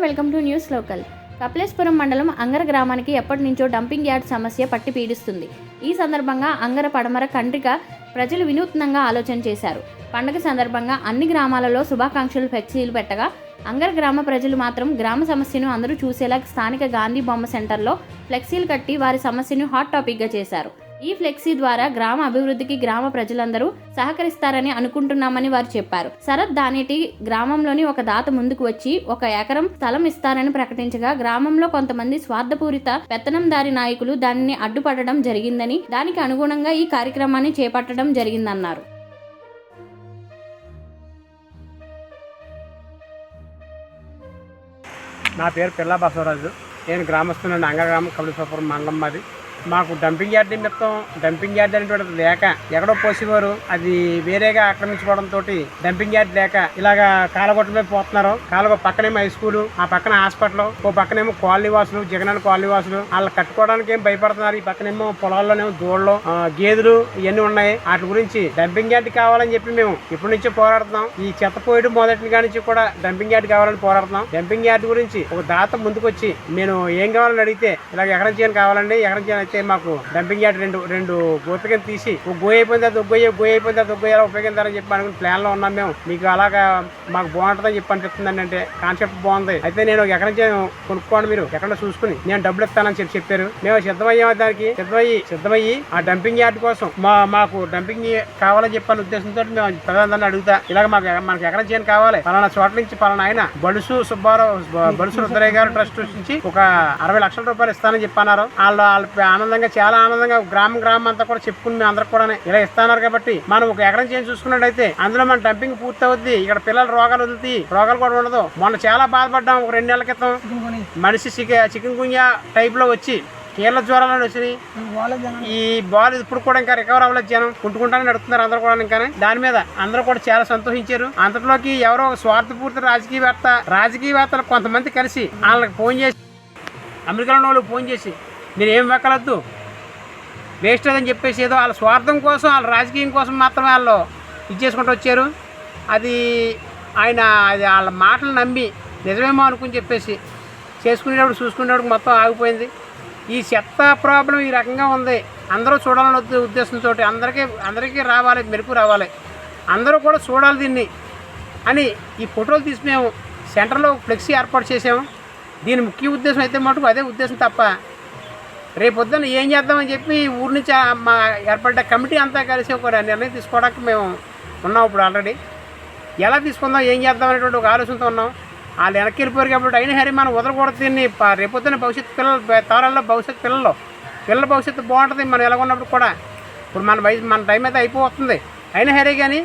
Welcome to news local. Kapileswaram మండలం అంగర గ్రామానికి ఎప్పటి నుంచో డంపింగ్ యార్డ్ సమస్య పట్టి పీడిస్తుంది. ఈ సందర్భంగా అంగర పడమర కండ్రిక ప్రజలు వినూత్నంగా ఆలోచన చేశారు. పండుగ సందర్భంగా అన్ని గ్రామాలలో శుభాకాంక్షలు ఫ్లెక్సీలు పెట్టగా అంగర గ్రామ ప్రజలు మాత్రం గ్రామ సమస్యను అందరూ చూసేలా స్థానిక గాంధీ బొమ్మ సెంటర్లో ఫ్లెక్సీలు కట్టి వారి సమస్యను హాట్ టాపిక్గా చేశారు. ఈ ఫ్లెక్సీ ద్వారా గ్రామ అభివృద్ధికి గ్రామ ప్రజలందరూ సహకరిస్తారని అనుకుంటున్నామని వారు చెప్పారు. శరత్ దానేటి గ్రామంలోని ఒక దాత ముందుకు వచ్చి 1 ఎకరం స్థలం ఇస్తారని ప్రకటించగా గ్రామంలో కొంతమంది స్వార్థపూరిత పెత్తనందారి నాయకులు దానిని అడ్డుపడడం జరిగిందని, దానికి అనుగుణంగా ఈ కార్యక్రమాన్ని చేపట్టడం జరిగిందన్నారు. నా పేరు పిల్లా బసవరాజు. నేను గ్రామస్తున్న అంగర గ్రామం, కపిలేశ్వరం మండలం. మాది మాకు డంపింగ్ యార్డ్ నిమిత్తం డంపింగ్ యార్డ్ అనేటువంటిది లేక ఎక్కడో పోసేవారు, అది వేరేగా ఆక్రమించుకోవడంతో డంపింగ్ యార్డ్ లేక ఇలాగా కాలగొట్ట మీద పోతున్నారు. పక్కనేమో హై స్కూలు, ఆ పక్కన హాస్పిటల్, ఓ పక్కనేమో కాలనీ వాసులు, జగనన్న కాలనీ వాసులు వాళ్ళు కట్టుకోవడానికి ఏం భయపడుతున్నారు. ఈ పక్కనేమో పొలాల్లోనేమో దూడలు, గేదెలు ఇవన్నీ ఉన్నాయి. వాటి గురించి డంపింగ్ యార్డ్ కావాలని చెప్పి మేము ఇప్పటి నుంచో పోరాడుతున్నాం. ఈ చెత్త పోయడం మొదటి నుంచి కూడా డంపింగ్ యార్డ్ కావాలని పోరాడుతున్నాం. డంపింగ్ యార్డ్ గురించి ఒక దాత ముందుకు వచ్చి నేను ఏం కావాలని అడిగితే ఇలాగ ఎకరం చేయని కావాలండి, ఎకరం చేయని మాకు డంపింగ్ యార్డ్ రెండు గోతుల కింద తీసి ఒక గోయ అయిపోయింది, అది గోయ అయిపోయింది, అది గోయ ఉపయోగించాలని చెప్పి అనుకుని ప్లాన్ లో ఉన్నాం మేము. మీకు అలాగా మాకు బాగుంటుందని చెప్పి అనిపిస్తుందండి. అంటే కాన్సెప్ట్ బాగుంది. అయితే నేను ఒక ఎకరం కొనుక్కోండి, మీరు ఎక్కడ చూసుకుని నేను డబ్బులు ఇస్తానని చెప్పారు. మేము సిద్ధమయ్యాము. దానికి సిద్ధమయ్యి ఆ డంపింగ్ యార్డ్ కోసం మాకు డంపింగ్ కావాలని చెప్పని ఉద్దేశంతో మేము ప్రధాని అడుగుతా, ఇలాగ మనకి ఎకరం చేయని కావాలి, పలానా చోట్ల నుంచి పలానా ఆయన బలుసు రుద్రయ్య గారు ట్రస్ట్ నుంచి ఒక 60 లక్షల రూపాయలు ఇస్తానని చెప్పన్నారు. వాళ్ళు చాలా ఆనందంగా గ్రామం అంతా కూడా చెప్పుకుని మేము అందరికి కూడా ఇలా ఇస్తున్నారు. కాబట్టి మనం ఒక ఎకరం చేసి చూసుకున్నట్టయితే అందులో మన డంపింగ్ పూర్తి అవుద్ది. ఇక్కడ పిల్లలు రోగాలు వదులుతాయి, రోగాలు కూడా ఉండదు. మొన్న చాలా బాధపడ్డాం. ఒక 2 నెలల క్రితం మనిషి చికెన్ గున్యా టైప్ లో వచ్చి కీళ్ళ జ్వరాలను వచ్చినాయి. ఈ బాల్ ఇప్పుడు కూడా ఇంకా రికవర్ అవ్వలేదు. జనం కుంటుకుంటానే నడుస్తున్నారు అందరూ కూడా. ఇంకా దాని మీద అందరూ కూడా చాలా సంతోషించారు. అంతలోకి ఎవరో స్వార్థపూర్తి రాజకీయవేత్తలు కొంతమంది కలిసి వాళ్ళకి ఫోన్ చేసి, అమెరికాలో వాళ్ళకి ఫోన్ చేసి మీరు ఏం వెక్కలొద్దు, వేస్ట్ అని చెప్పేసి ఏదో వాళ్ళ స్వార్థం కోసం, వాళ్ళ రాజకీయం కోసం మాత్రమే వాళ్ళు ఇచ్చేసుకుంటూ వచ్చారు. అది వాళ్ళ మాటలు నమ్మి నిజమేమో అనుకుని చెప్పేసి చేసుకునేటప్పుడు చూసుకునేటప్పుడు మొత్తం ఆగిపోయింది. ఈ చెత్త ప్రాబ్లం ఈ రకంగా ఉంది. అందరూ చూడాలనే ఉద్దేశంతో అందరికీ రావాలి, మెరుపు రావాలి, అందరూ కూడా చూడాలి దీన్ని అని ఈ ఫోటోలు తీసి మేము సెంటర్లో ఫ్లెక్సీ ఏర్పాటు చేసాము. దీని ముఖ్య ఉద్దేశం అయితే మటుకు అదే ఉద్దేశం తప్ప రేపొద్దున ఏం చేద్దామని చెప్పి ఊరి నుంచి మా ఏర్పడ్డ కమిటీ అంతా కలిసి ఒక నిర్ణయం తీసుకోవడానికి మేము ఉన్నాం. ఇప్పుడు ఆల్రెడీ ఎలా తీసుకుందాం, ఏం చేద్దాం అనేటువంటి ఒక ఆలోచనతో ఉన్నాం. వాళ్ళు వెనక్కి వెళ్ళిపోయారు కాబట్టి అయినా సరే మనం వదలకూడదు దీన్ని. రేపొద్దున తరాల్లో పిల్లల భవిష్యత్తు బాగుంటుంది. మనం ఎలా ఉన్నప్పుడు కూడా ఇప్పుడు మన టైం అయితే అయిపోతుంది. అయినా సరే కానీ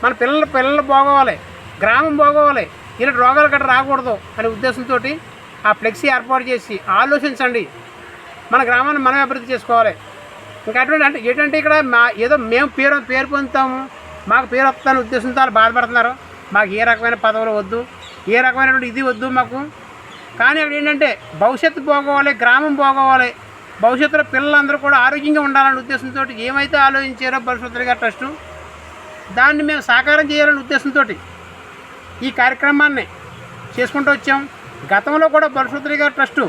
మన పిల్లలు బాగోవాలి, గ్రామం బాగోవాలి, ఇలాంటి రోగాలు గట్రా రాకూడదు అనే ఉద్దేశంతో ఆ ఫ్లెక్సీ ఏర్పాటు చేసి ఆలోచించండి. మన గ్రామాన్ని మనం అభివృద్ధి చేసుకోవాలి. ఇంకా అటువంటి ఏంటంటే ఇక్కడ ఏదో మేము పేరు పొందుతాము, మాకు పేరు వస్తుందనే ఉద్దేశంతో వాళ్ళు బాధపడుతున్నారు. మాకు ఏ రకమైన పదవులు వద్దు, ఏ రకమైనటువంటి ఇది వద్దు మాకు. కానీ అక్కడ ఏంటంటే భవిష్యత్తు బాగోవాలి, గ్రామం బాగోవాలి, భవిష్యత్తులో పిల్లలందరూ కూడా ఆరోగ్యంగా ఉండాలనే ఉద్దేశంతో ఏమైతే ఆలోచించారో బలుసురుద్రయ్య గారి ట్రస్టు, దాన్ని మేము సాకారం చేయాలనే ఉద్దేశంతో ఈ కార్యక్రమాన్ని చేసుకుంటూ వచ్చాం. గతంలో కూడా బలుసురుద్రయ్య గారి ట్రస్టు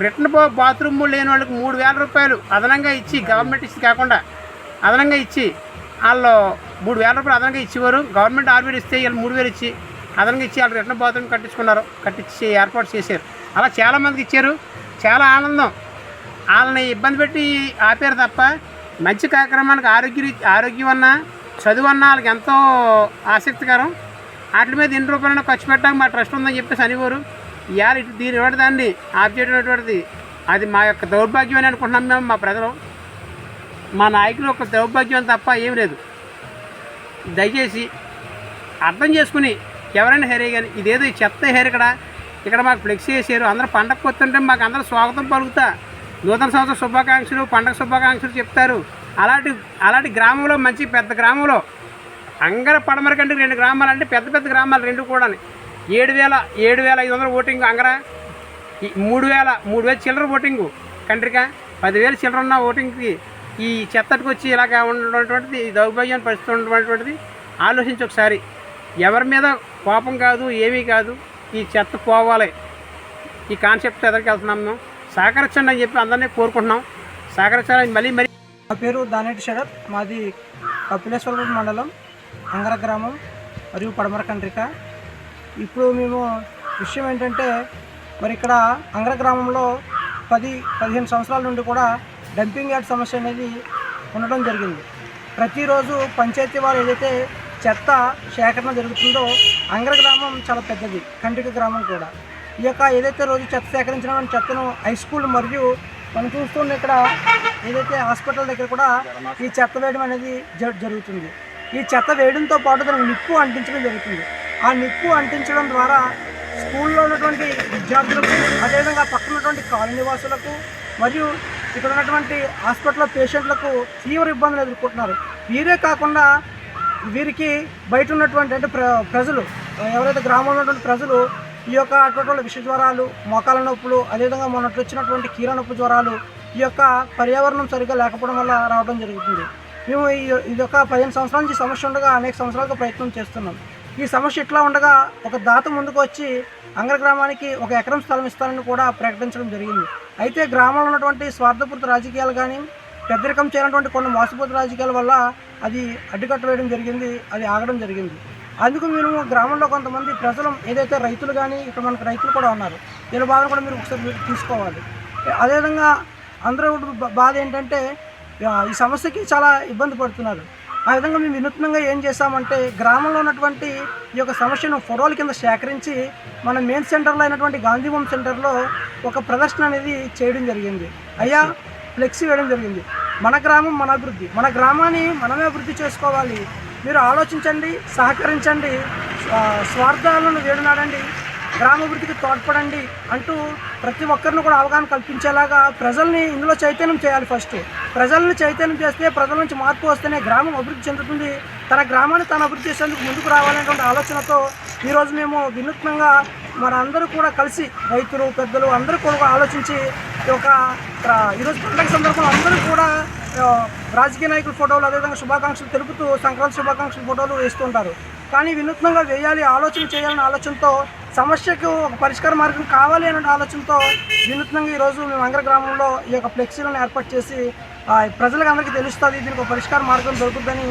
రిటర్న్ బాత్రూమ్ లేని వాళ్ళకి 3,000 రూపాయలు అదనంగా ఇచ్చి, గవర్నమెంట్ ఇచ్చి కాకుండా అదనంగా ఇచ్చి, వాళ్ళు 3,000 రూపాయలు అదనంగా ఇచ్చేవారు. గవర్నమెంట్ 6,000 ఇస్తే వీళ్ళు 3,000 ఇచ్చి అదనంగా ఇచ్చి వాళ్ళు రిటర్న్ బాత్రూమ్ కట్టించి ఏర్పాటు చేశారు. అలా చాలామందికి ఇచ్చారు. చాలా ఆనందం. వాళ్ళని ఇబ్బంది పెట్టి ఆపారు తప్ప మంచి కార్యక్రమానికి ఆరోగ్యం అన్నా చదువు అన్నా వాళ్ళకి ఎంతో ఆసక్తికరం. వాటి మీద ఎన్ని రూపాయలైనా ఖర్చు పెట్టడానికి మా ట్రస్ట్ ఉందని చెప్పేసి అనేవారు. ఇవాళ దీని దాన్ని ఆప్ చేయటువంటిది అది మా యొక్క దౌర్భాగ్యం అని అనుకుంటున్నాం మేము. మా ప్రజలు, మా నాయకులు ఒక దౌర్భాగ్యం తప్ప ఏం లేదు. దయచేసి అర్థం చేసుకుని ఎవరైనా హెరే కానీ ఇదేదో ఈ చెత్త హెర్ ఇక్కడ మాకు ఫ్లెక్సీ చేశారు. అందరూ పండగ వస్తుంటే మాకు అందరూ స్వాగతం పలుకుతా, నూతన సంవత్సర శుభాకాంక్షలు, పండగ శుభాకాంక్షలు చెప్తారు. అలాంటి గ్రామంలో, మంచి పెద్ద గ్రామంలో, అంగర పడమర కంటే 2 గ్రామాలు అంటే పెద్ద గ్రామాలు 2 కూడా 7,500 ఓటింగ్ అంగర, 3,000 చిల్లర ఓటింగు కండ్రిక, 10,000 చిల్లర ఉన్న ఓటింగ్కి ఈ చెత్తకు వచ్చి ఇలాగా ఉన్నటువంటిది దౌర్భాగ్యాన్ని పరిస్థితి ఉన్నటువంటిది ఆలోచించి ఒకసారి. ఎవరి మీద కోపం కాదు, ఏమీ కాదు. ఈ చెత్త పోవాలి, ఈ కాన్సెప్ట్ ఎదురుకి వెళ్తున్నాం. మేము సహకరించండి అని చెప్పి అందరినీ కోరుకుంటున్నాం. సహకరించాలని మళ్ళీ నా పేరు దానేటి శరత్. మాది కపిలేశ్వరపురం మండలం అంగర గ్రామం మరియు పడమర కండ్రిక. ఇప్పుడు మేము విషయం ఏంటంటే మరి ఇక్కడ అంగర గ్రామంలో 10-15 సంవత్సరాల నుండి కూడా డంపింగ్ యార్డ్ సమస్య అనేది ఉండడం జరిగింది. ప్రతిరోజు పంచాయతీ వారు ఏదైతే చెత్త సేకరణ జరుగుతుందో, అంగర గ్రామం చాలా పెద్దది, కండ్రిక గ్రామం కూడా. ఈ యొక్క ఏదైతే రోజు చెత్త సేకరించిన చెత్తను హై స్కూల్ మరియు మనం చూస్తున్న ఇక్కడ ఏదైతే హాస్పిటల్ దగ్గర కూడా ఈ చెత్త వేయడం అనేది జరుగుతుంది. ఈ చెత్త వేయడంతో పాటు దానికి నిప్పు అంటించడం జరుగుతుంది. ఆ నిప్పు అంటించడం ద్వారా స్కూల్లో ఉన్నటువంటి విద్యార్థులకు, అదేవిధంగా పక్కన ఉన్నటువంటి కాలనీ వాసులకు మరియు ఇక్కడ ఉన్నటువంటి హాస్పిటల్ పేషెంట్లకు తీవ్ర ఇబ్బందులు ఎదుర్కొంటున్నారు. వీరే కాకుండా వీరికి బయట ఉన్నటువంటి అంటే ప్రజలు, ఎవరైతే గ్రామంలో ఉన్నటువంటి ప్రజలు ఈ యొక్క అటువంటి విష జ్వరాలు, మోకాల నొప్పులు, అదేవిధంగా మొన్నట్లు వచ్చినటువంటి కీళ్ళ నొప్పి జ్వరాలు ఈ యొక్క పర్యావరణం సరిగ్గా లేకపోవడం వల్ల రావడం జరుగుతుంది. మేము ఇది ఒక 15 సంవత్సరాల నుంచి సమస్య ఉండగా అనేక సంవత్సరాలుగా ప్రయత్నం చేస్తున్నాం. ఈ సమస్య ఇట్లా ఉండగా ఒక దాత ముందుకు వచ్చి అంగర గ్రామానికి 1 ఎకరం స్థలం ఇస్తానని కూడా ప్రకటించడం జరిగింది. అయితే గ్రామంలో ఉన్నటువంటి స్వార్థపూరిత రాజకీయాలు కానీ, పెద్దరికం చేయనటువంటి కొన్ని మోసపూరిత రాజకీయాల వల్ల అది అడ్డుకట్ట వేయడం జరిగింది, అది ఆగడం జరిగింది. అందుకు మేము గ్రామంలో కొంతమంది ప్రజలు ఏదైతే రైతులు కానీ, ఇక్కడ మనకు రైతులు కూడా ఉన్నారు, వీళ్ళ బాధను కూడా మీరు ఒకసారి తీసుకోవాలి. అదేవిధంగా అందరూ బాధ ఏంటంటే ఈ సమస్యకి చాలా ఇబ్బంది పడుతున్నారు. ఆ విధంగా మేము వినూత్నంగా ఏం చేస్తామంటే గ్రామంలో ఉన్నటువంటి ఈ యొక్క సమస్యను ఫోటోల కింద సేకరించి మన మెయిన్ సెంటర్లో అయినటువంటి గాంధీ హోమ్ సెంటర్లో ఒక ప్రదర్శన అనేది చేయడం జరిగింది. అయ్యా ఫ్లెక్సీ వేయడం జరిగింది. మన గ్రామం మన అభివృద్ధి, మన గ్రామాన్ని మనమే అభివృద్ధి చేసుకోవాలి, మీరు ఆలోచించండి, సహకరించండి, స్వార్థాలను వేడునాడండి, గ్రామాభివృద్ధికి తోడ్పడండి అంటూ ప్రతి ఒక్కరిని కూడా అవగాహన కల్పించేలాగా ప్రజల్ని ఇందులో చైతన్యం చేయాలి. ఫస్ట్ ప్రజల్ని చైతన్యం చేస్తే, ప్రజల నుంచి మార్పు వస్తేనే గ్రామం అభివృద్ధి చెందుతుంది. తన గ్రామాన్ని తాను అభివృద్ధి చేసేందుకు ముందుకు రావాలనేటువంటి ఆలోచనతో ఈరోజు మేము వినూత్నంగా మనందరూ కూడా కలిసి, రైతులు, పెద్దలు అందరూ కూడా ఆలోచించి ఈరోజు పండుగ సందర్భంలో అందరూ కూడా రాజకీయ నాయకుల ఫోటోలు, అదేవిధంగా శుభాకాంక్షలు తెలుపుతూ సంక్రాంతి శుభాకాంక్షల ఫోటోలు వేస్తుంటారు. కానీ వినూత్నంగా వేయాలి, ఆలోచన చేయాలనే ఆలోచనతో, సమస్యకు ఒక పరిష్కార మార్గం కావాలి అనే ఆలోచనతో వినూత్నంగా ఈరోజు మేము అంగర గ్రామంలో ఈ యొక్క ఫ్లెక్సీలను ఏర్పాటు చేసి ప్రజలకు అందరికీ తెలుస్తుంది, దీనికి ఒక పరిష్కార మార్గం దొరుకుతుందని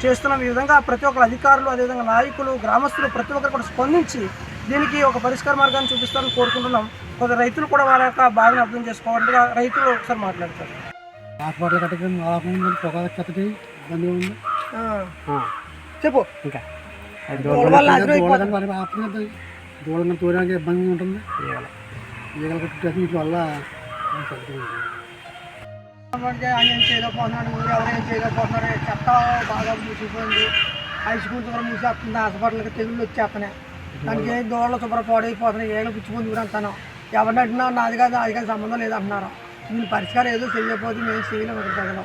చేస్తున్నాం. ఈ విధంగా ప్రతి ఒక్కరు అధికారులు, అదేవిధంగా నాయకులు, గ్రామస్తులు ప్రతి ఒక్కరు కూడా స్పందించి దీనికి ఒక పరిష్కార మార్గాన్ని చూపిస్తారని కోరుకుంటున్నాం. కొంత రైతులు కూడా వారి యొక్క బాధను అర్థం చేసుకోవాలంటే రైతులు ఒకసారి మాట్లాడతారు. హాస్పిటల్ కట్టడం పొగ కట్టడి ఇబ్బంది ఉంది. చెప్పు. ఇంకా దూరంగా తోయడానికి ఇబ్బంది ఉంటుంది. ఈగలు కట్టి వీటి వల్ల ఆయన చేయలేకపోతున్నాడు, ఎవరైనా చేయలేకపోతున్నారు. చెత్త బాగా మూసిపోయింది, హై స్కూల్ శుభ్రం మూసేస్తుంది, హాస్పిటల్కి తెగుళ్ళు వచ్చేస్తున్నాయి, దానికి ఏం దూడలు శుభ్రం పాడైపోతున్నాయి, ఏళ్ళు పుచ్చుకొని ఊరంతాను. ఎవరిని అడిగినా నాది కాదు, అది కాదు, సంబంధం లేదంటున్నారు. దీని పరిష్కారం ఏదో చేయకపోతే మేము చేయలేము. ప్రజలు